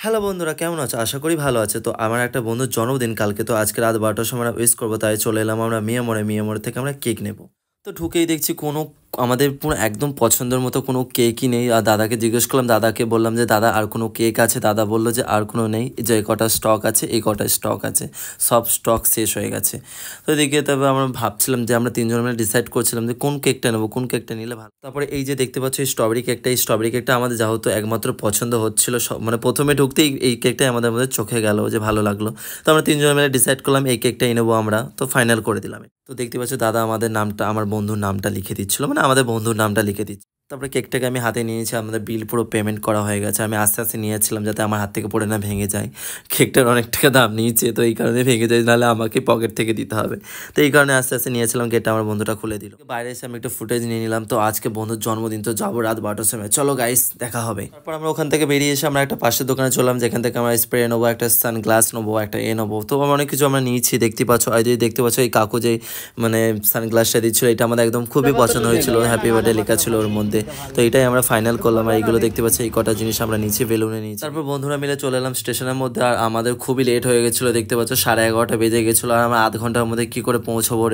Hello বন্ধুরা, কেমন আছো? আশা করি ভালো আছে। তো আমার একটা বন্ধুর জন্মদিন কালকে, তো আজকে রাত 12টার সময় আমরা উইশ করবো, তাই চলে এলাম আমরা মিয়ামোড়ে থেকে আমরা কেক নেব। তো ঢুকেই দেখছি কোনো আমাদের পুরো একদম পছন্দের মতো কোনো কেকই নেই। আর দাদাকে জিজ্ঞেস করলাম, দাদাকে বললাম যে দাদা আর কোনো কেক আছে? দাদা বললো যে আর কোনো নেই, যে কটা স্টক আছে এই কটা স্টক আছে, সব স্টক শেষ হয়ে গেছে। তো এদিকে তবে আমরা ভাবছিলাম যে আমরা তিনজন মিলে ডিসাইড করছিলাম যে কোন কেকটা নেবো, কোন কেকটা নিলে ভালো। তারপরে এই যে দেখতে পাচ্ছ এই স্ট্রবেরি কেকটা আমাদের যেহেতু একমাত্র পছন্দ হচ্ছিল, মানে প্রথমে ঢুকতেই এই কেকটাই আমাদের চোখে গেল, যে ভালো লাগলো। তো আমরা তিনজন মিলে ডিসাইড করলাম এই কেকটাই নেবো আমরা, তো ফাইনাল করে দিলাম। তো দেখতে পাচ্ছ দাদা আমাদের নামটা, আমার বন্ধুর নামটা লিখে দিচ্ছিল, মানে আমাদের বন্ধুর নামটা লিখে দিচ্ছে। তারপরে কেকটাকে আমি হাতে নিয়েছি, আমাদের বিল পুরো পেমেন্ট করা হয়ে গেছে। আমি আস্তে আস্তে নিয়েছিলাম যাতে আমার হাত থেকে পড়ে না ভেঙে যায়। কেকটার অনেক টাকা দাম নিয়েছে, তো এই কারণে ভেঙে যায়, নাহলে আমাকে পকেট থেকে দিতে হবে। তো এই কারণে আস্তে আস্তে নিয়েছিলাম, গেটটা আমার বন্ধুটা খুলে দিল। বাইরে এসে আমি একটু ফুটেজ নিয়ে নিলাম। তো আজকে বন্ধুর জন্মদিন, তো যাবো রাত 12টার সময়, চলো গাইস দেখা হবে। তারপর আমরা ওখান থেকে বেরিয়ে এসে আমরা একটা পাশের দোকানে চললাম, যেখান থেকে আমরা স্প্রে নেবো, একটা সানগ্লাস নেবো, একটা নেবো। তো আমরা অনেক কিছু আমরা নিয়েছি, দেখতে পাচ্ছ। আর যদি দেখতে পাচ্ছ এই কাকু যে মানে সানগ্লাসটা দিচ্ছিল, এটা আমাদের একদম খুবই পছন্দ হয়েছিল, হ্যাপি বার্থডে লেখা ছিল ওর মধ্যে। তো এটাই আমরা ফাইনাল করলাম। আর এইগুলো দেখতে পাচ্ছি, এই কটা জিনিস আমরা নিচে বেলুনে নিয়েছি। তারপর বন্ধুরা মিলে চলে এলাম স্টেশনের মধ্যে। আর আমাদের খুবই লেট হয়ে গেছিলো, দেখতে পাচ্ছ 11:30 বেজে গেছিলো। আর আমরা আধ ঘন্টার মধ্যে কী করে পৌঁছবো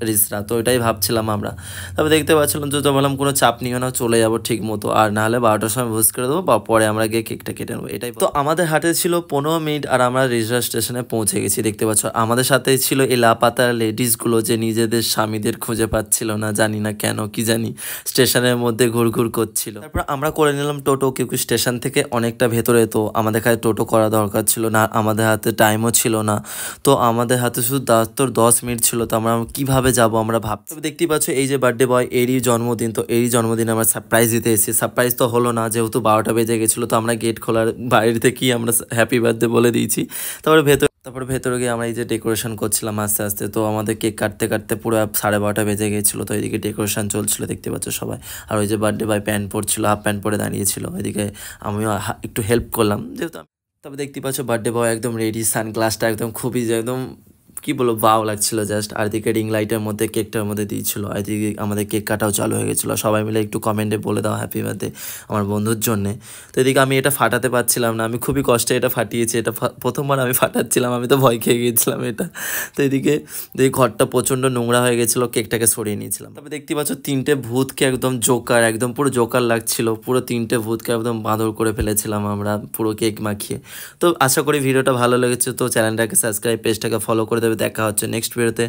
রিসরা, তো এটাই ভাবছিলাম আমরা। তারপর দেখতে পাচ্ছিলাম তো বললাম কোনো চাপ নিও না, চলে যাবো ঠিক মতো, আর নাহলে 12টার সময় ভুজ করে দেবো, বা পরে আমরা গিয়ে কেকটা কেটে নেবো। এটাই তো আমাদের হাতে ছিল 15 মিনিট, আর আমরা রিসরা স্টেশনে পৌঁছে গেছি। দেখতে পাচ্ছ আমাদের সাথে ছিল এই লাপাতার লেডিসগুলো, যে নিজেদের স্বামীদের খুঁজে পাচ্ছিল না, জানি না কেন, কি জানি, স্টেশনের মধ্যে ঘুরঘুর করছিল। তারপর আমরা করে নিলাম টোটো, কিন্তু স্টেশন থেকে অনেকটা ভেতরে, তো আমাদের কাছে টোটো করা দরকার ছিল না, আমাদের হাতে টাইমও ছিল না। তো আমাদের হাতে শুধু 10 মিনিট ছিল, তো আমরা কিভাবে যাব আমরা ভাবছি। দেখতেই পাচ্ছ এই যে বার্থডে বয়, এরই জন্মদিন। তো এরই জন্মদিনে আমরা সারপ্রাইজ দিতে এসেছি। সারপ্রাইজ তো হলো না, যেহেতু 12টা বেজে গেছিলো। তো আমরা গেট খোলার বাইরে থেকেই আমরা হ্যাপি বার্থডে বলে দিয়েছি। তারপরে ভেতরে গিয়ে আমরা এই যে ডেকোরেশন করছিলাম আস্তে আস্তে। তো আমাদের কেক কাটতে কাটতে পুরো 12:30 বেজে গেছিলো। তো এদিকে ডেকোরেশন চলছিল, দেখতে পাচ্ছ সবাই। আর ওই যে বার্থডে বয় প্যান্ট পরছিল, হাফ প্যান্ট পরে দাঁড়িয়েছিল, এদিকে আমিও একটু হেল্প করলাম যেহেতু। তবে দেখতে পাচ্ছ বার্থডে বয় একদম রেডি, সানগ্লাসটা একদম খুবই একদম কি বলবো, ভাও লাগছিল জাস্ট। আর দিকে রিং লাইটের মধ্যে কেকটার মধ্যে দিয়েছিল। আর দিকে আমাদের কেক কাটাও চালু হয়ে গেছিলো। সবাই মিলে একটু কমেন্টে বলে দাও হ্যাপি বার্থডে আমার বন্ধুর জন্যে। তো এদিকে আমি এটা ফাটাতে পারছিলাম না, আমি খুবই কষ্টে এটা ফাটিয়েছি। এটা প্রথমবার আমি ফাটাচ্ছিলাম, আমি তো ভয় খেয়ে গিয়েছিলাম এটা। তো এদিকে ঘরটা প্রচণ্ড নোংরা হয়ে গেছিলো, কেকটাকে সরিয়ে নিয়েছিলাম। তবে দেখতে পাচ্ছ 3টে ভূতকে একদম জোকার, একদম পুরো জোকার লাগছিল। পুরো 3টে ভূতকে একদম বাঁদর করে ফেলেছিলাম আমরা পুরো কেক মাখিয়ে। তো আশা করি ভিডিওটা ভালো লেগেছে। তো চ্যানেলটাকে সাবস্ক্রাইব, পেজটাকে ফলো করে দেবে। দেখা হচ্ছে নেক্সট ভিডিওতে।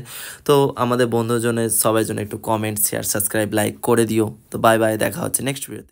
তো আমাদের বন্ধুর জন্য, সবাই জন্য একটু কমেন্ট, শেয়ার, সাবস্ক্রাইব, লাইক করে দিও। তো বাই বাই, দেখা হচ্ছে নেক্সট ভিডিওতে।